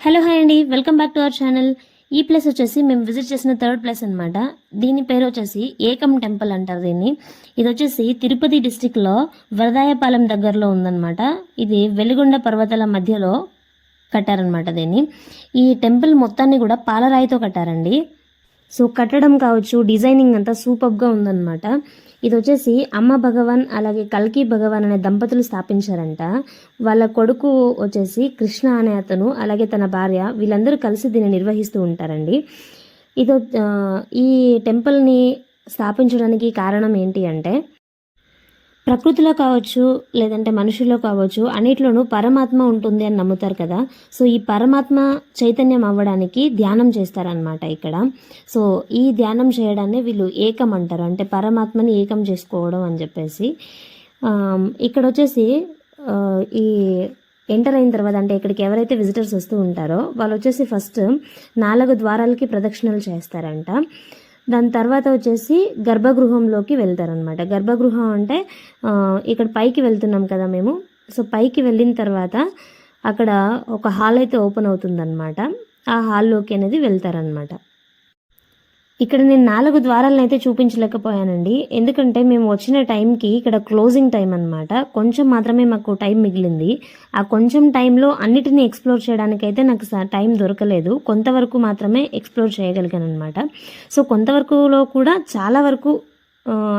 Hello hi అండి, welcome back to our channel. ఈ place వచ్చేసి మేము విజిట్ చేసిన థర్డ్ ప్లేస్ అనమాట. దీని పేరు వచ్చేసి ఏకం టెంపుల్ అంటారు దీన్ని. ఇది వచ్చేసి తిరుపతి డిస్టిక్లో వరదాయపాలెం దగ్గరలో ఉందన్నమాట. ఇది వెలిగొండ పర్వతాల మధ్యలో కట్టారనమాట దీన్ని. ఈ టెంపుల్ మొత్తాన్ని కూడా పాలరాయితో కట్టారండి. సో కట్టడం కావచ్చు, డిజైనింగ్ అంతా సూపర్గా ఉందన్నమాట. ఇది వచ్చేసి అమ్మ భగవాన్ అలాగే కల్కి భగవాన్ అనే దంపతులు స్థాపించారంట. వాళ్ళ కొడుకు వచ్చేసి కృష్ణ అనే అతను, అలాగే తన భార్య, వీళ్ళందరూ కలిసి దీన్ని నిర్వహిస్తూ ఉంటారండి. ఇది ఈ టెంపుల్ని స్థాపించడానికి కారణం ఏంటి అంటే, ప్రకృతిలో కావచ్చు లేదంటే మనుషుల్లో కావచ్చు అన్నిట్లోనూ పరమాత్మ ఉంటుంది అని నమ్ముతారు కదా. సో ఈ పరమాత్మ చైతన్యం అవ్వడానికి ధ్యానం చేస్తారనమాట ఇక్కడ. సో ఈ ధ్యానం చేయడాన్ని వీళ్ళు ఏకం అంటారు, అంటే పరమాత్మని ఏకం చేసుకోవడం అని చెప్పేసి. ఇక్కడ వచ్చేసి ఈ ఎంటర్ అయిన తర్వాత, అంటే ఇక్కడికి ఎవరైతే విజిటర్స్ వస్తూ ఉంటారో వాళ్ళు వచ్చేసి ఫస్ట్ 4 ద్వారాలకి ప్రదక్షిణలు చేస్తారంట. దాని తర్వాత వచ్చేసి గర్భగృహంలోకి వెళ్తారనమాట. గర్భగృహం అంటే ఇక్కడ పైకి వెళ్తున్నాం కదా మేము. సో పైకి వెళ్ళిన తర్వాత అక్కడ ఒక హాల్ అయితే ఓపెన్ అవుతుందన్నమాట. ఆ హాల్లోకి అనేది వెళ్తారనమాట. ఇక్కడ నేను 4 ద్వారాలను అయితే చూపించలేకపోయానండి, ఎందుకంటే మేము వచ్చిన టైంకి ఇక్కడ క్లోజింగ్ టైం అనమాట. కొంచెం మాత్రమే మాకు టైం మిగిలింది. ఆ కొంచెం టైంలో అన్నిటినీ ఎక్స్ప్లోర్ చేయడానికైతే నాకు టైం దొరకలేదు. కొంతవరకు మాత్రమే ఎక్స్ప్లోర్ చేయగలిగాను అనమాట. సో కొంతవరకులో కూడా చాలా వరకు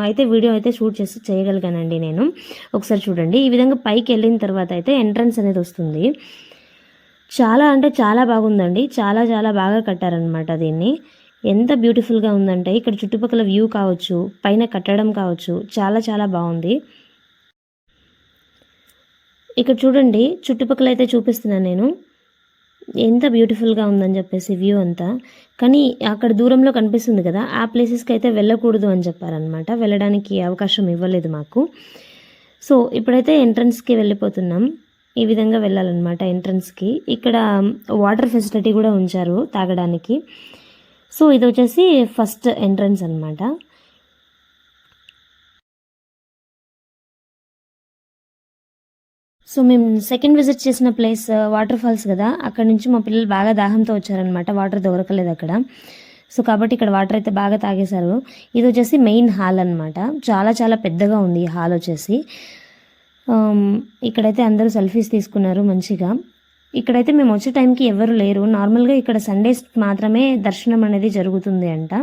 అయితే వీడియో అయితే షూట్ చేసి చేయగలిగానండి నేను. ఒకసారి చూడండి. ఈ విధంగా పైకి వెళ్ళిన తర్వాత అయితే ఎంట్రన్స్ అనేది వస్తుంది. చాలా అంటే చాలా బాగుందండి. చాలా చాలా బాగా కట్టారనమాట దీన్ని. ఎంత బ్యూటిఫుల్గా ఉందంటే ఇక్కడ చుట్టుపక్కల వ్యూ కావచ్చు, పైన కట్టడం కావచ్చు, చాలా చాలా బాగుంది. ఇక్కడ చూడండి, చుట్టుపక్కల అయితే చూపిస్తున్నాను నేను, ఎంత బ్యూటిఫుల్గా ఉందని చెప్పేసి వ్యూ అంతా. కానీ అక్కడ దూరంలో కనిపిస్తుంది కదా, ఆ ప్లేసెస్కి అయితే వెళ్ళకూడదు అని చెప్పారనమాట. వెళ్ళడానికి అవకాశం ఇవ్వలేదు మాకు. సో ఇప్పుడైతే ఎంట్రన్స్కి వెళ్ళిపోతున్నాం. ఈ విధంగా వెళ్ళాలన్నమాట ఎంట్రన్స్కి. ఇక్కడ వాటర్ ఫెసిలిటీ కూడా ఉంచారు తాగడానికి. సో ఇది వచ్చేసి ఫస్ట్ ఎంట్రన్స్ అనమాట. సో మేము సెకండ్ విజిట్ చేసిన ప్లేస్ వాటర్ ఫాల్స్ కదా, అక్కడ నుంచి మా పిల్లలు బాగా దాహంతో వచ్చారనమాట. వాటర్ దొరకలేదు అక్కడ. సో కాబట్టి ఇక్కడ వాటర్ అయితే బాగా తాగేశారు. ఇది వచ్చేసి మెయిన్ హాల్ అనమాట. చాలా చాలా పెద్దగా ఉంది ఈ హాల్ వచ్చేసి. ఇక్కడైతే అందరూ సెల్ఫీస్ తీసుకున్నారు మంచిగా. ఇక్కడైతే మేము వచ్చే టైంకి ఎవరు లేరు. నార్మల్గా ఇక్కడ సండేస్ మాత్రమే దర్శనం అనేది జరుగుతుంది అంట.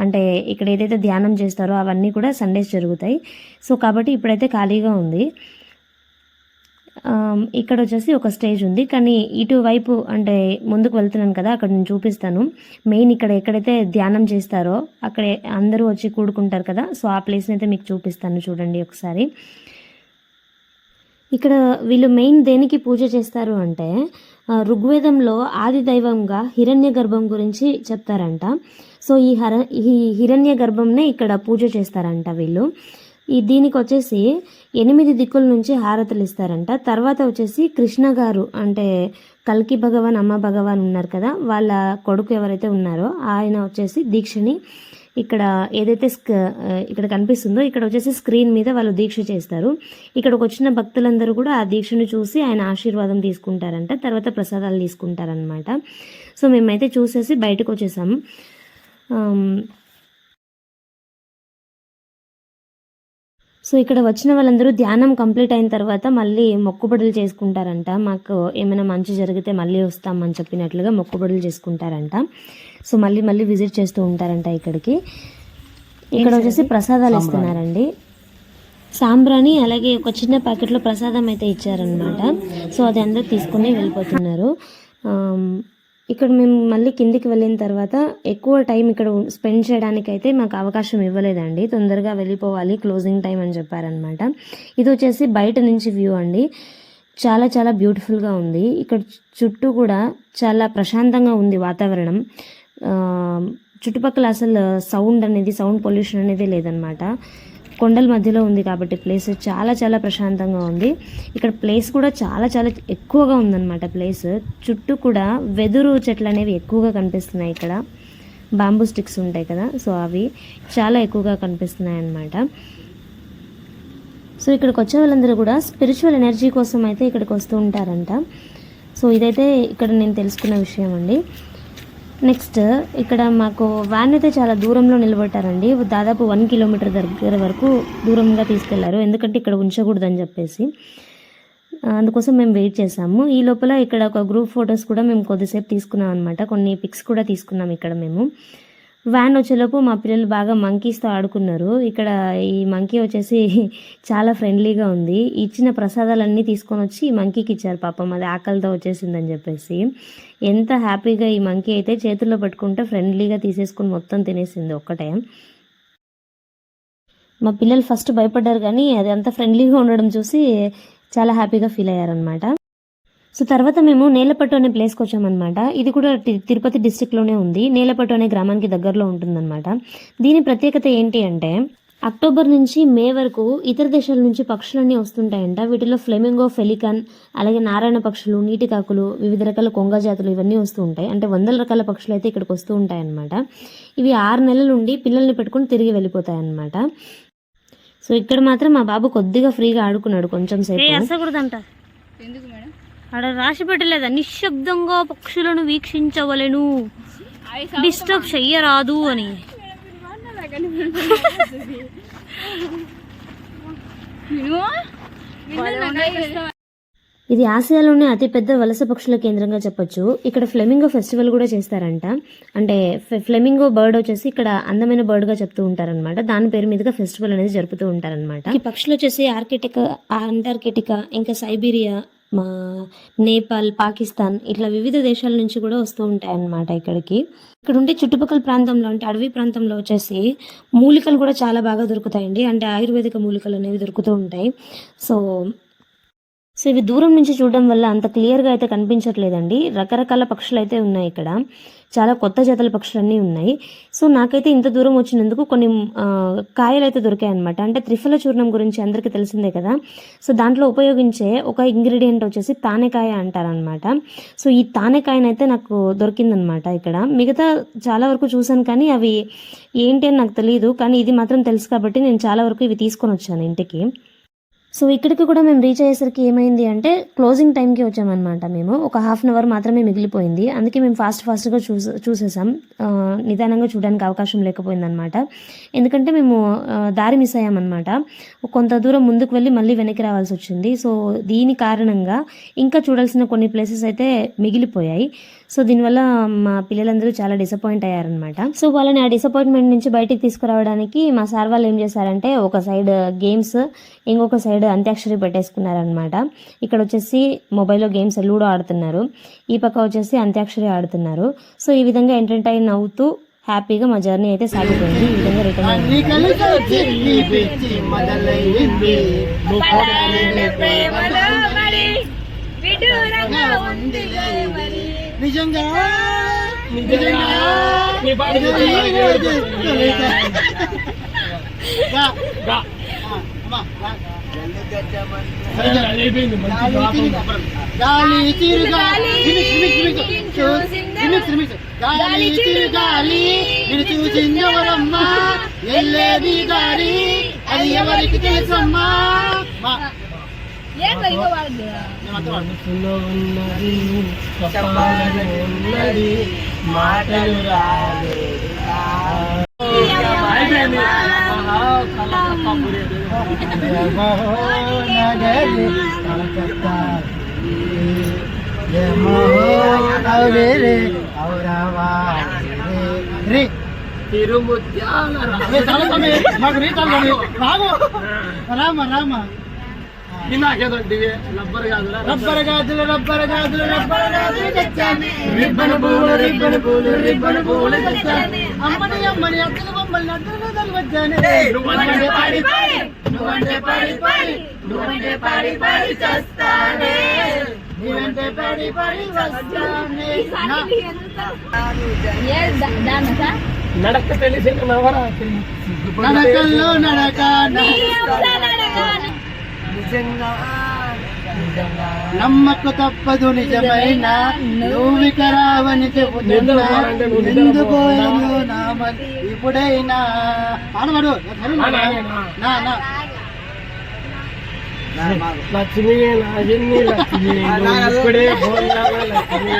అంటే ఇక్కడ ఏదైతే ధ్యానం చేస్తారో అవన్నీ కూడా సండేస్ జరుగుతాయి. సో కాబట్టి ఇప్పుడైతే ఖాళీగా ఉంది. ఇక్కడ వచ్చేసి ఒక స్టేజ్ ఉంది, కానీ ఇటువైపు అంటే ముందుకు వెళ్తున్నాను కదా, అక్కడ నేను చూపిస్తాను. మెయిన్ ఇక్కడ ఎక్కడైతే ధ్యానం చేస్తారో అక్కడే అందరూ వచ్చి కూడుకుంటారు కదా, సో ఆ ప్లేస్ని అయితే మీకు చూపిస్తాను చూడండి ఒకసారి. ఇక్కడ వీళ్ళు మెయిన్ దేనికి పూజ చేస్తారు అంటే, ఋగ్వేదంలో ఆది దైవంగా హిరణ్య గర్భం గురించి చెప్తారంట. సో ఈ హిరణ్య గర్భంనే ఇక్కడ పూజ చేస్తారంట వీళ్ళు. దీనికి వచ్చేసి 8 దిక్కుల నుంచి హారతులు ఇస్తారంట. తర్వాత వచ్చేసి కృష్ణ గారు, అంటే కల్కి భగవాన్ అమ్మ భగవాన్ ఉన్నారు కదా, వాళ్ళ కొడుకు ఎవరైతే ఉన్నారో ఆయన వచ్చేసి దీక్షని ఇక్కడ ఏదైతే ఇక్కడ కనిపిస్తుందో ఇక్కడ వచ్చేసి స్క్రీన్ మీద వాళ్ళు దీక్ష చేస్తారు. ఇక్కడికి వచ్చిన భక్తులందరూ కూడా ఆ దీక్షను చూసి ఆయన ఆశీర్వాదం తీసుకుంటారంట. తర్వాత ప్రసాదాలు తీసుకుంటారనమాట. సో మేమైతే చూసేసి బయటకు వచ్చేసాం. సో ఇక్కడ వచ్చిన వాళ్ళందరూ ధ్యానం కంప్లీట్ అయిన తర్వాత మళ్ళీ మొక్కుబడులు చేసుకుంటారంట. మాకు ఏమైనా మంచి జరిగితే మళ్ళీ వస్తామని చెప్పినట్లుగా మొక్కుబడులు చేసుకుంటారంట. సో మళ్ళీ మళ్ళీ విజిట్ చేస్తూ ఉంటారంట ఇక్కడికి. ఇక్కడ వచ్చేసి ప్రసాదాలు ఇస్తున్నారండి. సాంబ్రాణి అలాగే ఒక చిన్న ప్యాకెట్లో ప్రసాదం అయితే ఇచ్చారనమాట. సో అది అందరూ తీసుకుని వెళ్ళిపోతున్నారు. ఇక్కడ మేము మళ్ళీ కిందికి వెళ్ళిన తర్వాత ఎక్కువ టైం ఇక్కడ స్పెండ్ చేయడానికి అయితే మాకు అవకాశం ఇవ్వలేదండి. తొందరగా వెళ్ళిపోవాలి, క్లోజింగ్ టైం అని చెప్పారనమాట. ఇది వచ్చేసి బయట నుంచి వ్యూ అండి. చాలా చాలా బ్యూటిఫుల్గా ఉంది. ఇక్కడ చుట్టూ కూడా చాలా ప్రశాంతంగా ఉంది వాతావరణం. చుట్టుపక్కల అసలు సౌండ్ పొల్యూషన్ అనేది లేదనమాట. కొండల మధ్యలో ఉంది కాబట్టి ప్లేస్ చాలా చాలా ప్రశాంతంగా ఉంది. ఇక్కడ ప్లేస్ కూడా చాలా చాలా ఎక్కువగా ఉందన్నమాట. ప్లేస్ చుట్టూ కూడా వెదురు చెట్లు అనేవి ఎక్కువగా కనిపిస్తున్నాయి. ఇక్కడ బాంబూ స్టిక్స్ ఉంటాయి కదా, సో అవి చాలా ఎక్కువగా కనిపిస్తున్నాయి అన్నమాట. సో ఇక్కడికి వచ్చే వాళ్ళందరూ కూడా స్పిరిచువల్ ఎనర్జీ కోసం అయితే ఇక్కడికి వస్తూ ఉంటారంట. సో ఇదైతే ఇక్కడ నేను తెలుసుకున్న విషయం అండి. నెక్స్ట్ ఇక్కడ మాకు వ్యాన్ అయితే చాలా దూరంలో నిలబెట్టారండి, దాదాపు 1 కిలోమీటర్ దగ్గర వరకు దూరంగా తీసుకెళ్లారు, ఎందుకంటే ఇక్కడ ఉంచకూడదని చెప్పేసి. అందుకోసం మేము వెయిట్ చేసాము. ఈ లోపల ఇక్కడ ఒక గ్రూప్ ఫొటోస్ కూడా మేము కొద్దిసేపు తీసుకున్నాం అనమాట, కొన్ని పిక్స్ కూడా తీసుకున్నాం ఇక్కడ మేము. వ్యాన్ వచ్చేలోపు మా పిల్లలు బాగా మంకీస్తో ఆడుకున్నారు. ఇక్కడ ఈ మంకీ వచ్చేసి చాలా ఫ్రెండ్లీగా ఉంది. ఇచ్చిన ప్రసాదాలన్నీ తీసుకొని వచ్చి ఈ మంకీకి ఇచ్చారు, పాపం అది ఆకలితో వచ్చేసిందని చెప్పేసి. ఎంత హ్యాపీగా ఈ మంకీ అయితే చేతుల్లో పట్టుకుంటే ఫ్రెండ్లీగా తీసేసుకుని మొత్తం తినేసింది ఒక్కటే. మా పిల్లలు ఫస్ట్ భయపడ్డారు, కానీ అది అంత ఫ్రెండ్లీగా ఉండడం చూసి చాలా హ్యాపీగా ఫీల్ అయ్యారనమాట. సో తర్వాత మేము నేలపట్టు అనే ప్లేస్కి వచ్చామన్నమాట. ఇది కూడా తిరుపతి డిస్టిక్లోనే ఉంది. నేలపట్టు అనే గ్రామానికి దగ్గరలో ఉంటుందన్నమాట. దీని ప్రత్యేకత ఏంటి అంటే, అక్టోబర్ నుంచి మే వరకు ఇతర దేశాల నుంచి పక్షులన్నీ వస్తుంటాయంట. వీటిలో ఫ్లెమింగో, ఫెలికన్, అలాగే నారాయణ పక్షులు, నీటి కాకులు, వివిధ రకాల కొంగ జాతులు ఇవన్నీ వస్తూ ఉంటాయి. అంటే 100 రకాల పక్షులు అయితే ఇక్కడికి వస్తూ ఉంటాయన్నమాట. ఇవి 6 నెలల నుండి పిల్లల్ని పెట్టుకుని తిరిగి వెళ్ళిపోతాయన్నమాట. సో ఇక్కడ మాత్రం మా బాబు కొద్దిగా ఫ్రీగా ఆడుకున్నాడు కొంచెం సేపు. అసకూడదంట, ఎందుకు మేడం? అక్కడ రాసి పెట్టలేదా, నిశ్శబ్దంగా పక్షులను వీక్షించవలెను, డిస్టర్బ్ చెయ్యరాదు అని. ఇది ఆసియాలోనే అతిపెద్ద వలస పక్షుల కేంద్రంగా చెప్పొచ్చు. ఇక్కడ ఫ్లెమింగో ఫెస్టివల్ కూడా చేస్తారంట. అంటే ఫ్లెమింగో బర్డ్ వచ్చేసి ఇక్కడ అందమైన బర్డ్ గా చెప్తూ ఉంటారనమాట. దాని పేరు మీదుగా ఫెస్టివల్ అనేది జరుపుతూ ఉంటారనమాట. ఈ పక్షులు వచ్చేసి అంటార్కిటికా, ఇంకా సైబీరియా, మా నేపాల్, పాకిస్తాన్ ఇట్లా వివిధ దేశాల నుంచి కూడా వస్తూ ఉంటాయి అన్నమాట ఇక్కడికి. ఇక్కడ ఉండే చుట్టుపక్కల ప్రాంతంలో అంటే అడవి ప్రాంతంలో వచ్చేసి మూలికలు కూడా చాలా బాగా దొరుకుతాయండి. అంటే ఆయుర్వేదిక మూలికలు అనేవి దొరుకుతూ ఉంటాయి. సో ఇవి దూరం నుంచి చూడడం వల్ల అంత క్లియర్గా అయితే కనిపించట్లేదండి. రకరకాల పక్షులు అయితే ఉన్నాయి ఇక్కడ, చాలా కొత్త జాతుల పక్షులన్నీ ఉన్నాయి. సో నాకైతే ఇంత దూరం వచ్చినందుకు కొన్ని కాయలు అయితే దొరికాయి అనమాట. అంటే త్రిఫల చూర్ణం గురించి అందరికీ తెలిసిందే కదా. సో దాంట్లో ఉపయోగించే ఒక ఇంగ్రీడియంట్ వచ్చేసి తానేకాయ అంటారనమాట. సో ఈ తానేకాయనైతే నాకు దొరికిందనమాట ఇక్కడ. మిగతా చాలా వరకు చూసాను కానీ అవి ఏంటి అని నాకు తెలియదు, కానీ ఇది మాత్రం తెలుసు కాబట్టి నేను చాలా వరకు ఇవి తీసుకొని వచ్చాను ఇంటికి. సో ఇక్కడికి కూడా మేము రీచ్ అయ్యేసరికి ఏమైంది అంటే క్లోజింగ్ టైంకి వచ్చామన్నమాట. మేము ఒక 1/2 అవర్ మాత్రమే మిగిలిపోయింది. అందుకే మేము ఫాస్ట్గా చూసేసాం. నిదానంగా చూడడానికి అవకాశం లేకపోయిందనమాట. ఎందుకంటే మేము దారి మిస్ అయ్యామన్నమాట. కొంత దూరం ముందుకు వెళ్ళి మళ్ళీ వెనక్కి రావాల్సి వచ్చింది. సో దీని కారణంగా ఇంకా చూడాల్సిన కొన్ని ప్లేసెస్ అయితే మిగిలిపోయాయి. సో దీనివల్ల మా పిల్లలందరూ చాలా డిసప్పాయింట్ అయ్యారనమాట. సో వాళ్ళని ఆ డిసప్పాయింట్మెంట్ నుంచి బయటికి తీసుకురావడానికి మా సార్ వాళ్ళు ఏం చేశారంటే, ఒక సైడ్ గేమ్స్, ఇంకొక సైడ్ అంత్యాక్షరి పెట్టేసుకున్నారనమాట. ఇక్కడ వచ్చేసి మొబైల్లో గేమ్స్ లూడో ఆడుతున్నారు, ఈ పక్క వచ్చేసి అంత్యాక్షరి ఆడుతున్నారు. సో ఈ విధంగా ఎంటర్టైన్ అవుతూ హ్యాపీగా మా జర్నీ అయితే సాగిపోయింది. ఈ విధంగా రిటర్న్ గాలి చిరుగాలి నేను చూసిందెవరమ్మా, ఎల్లేది దారి అది ఎవరికి తెలుసమ్మా. మాటలు రబ్బర్ గాజులు రిబ్బన్ పూలు అమ్మని అద్దలు బొమ్మల్ని అద్దలు వచ్చాను. నడక తెలిసిన నడకల్లో నడక నమ్మకు తప్పదు నిజమైన నువ్విక రావని చెబుతున్నా, ఇప్పుడైనా ఆడవాడు లక్ష్మి నా చిన్ని లక్ష్మి ఇప్పుడే ఫోన్ లక్ష్మి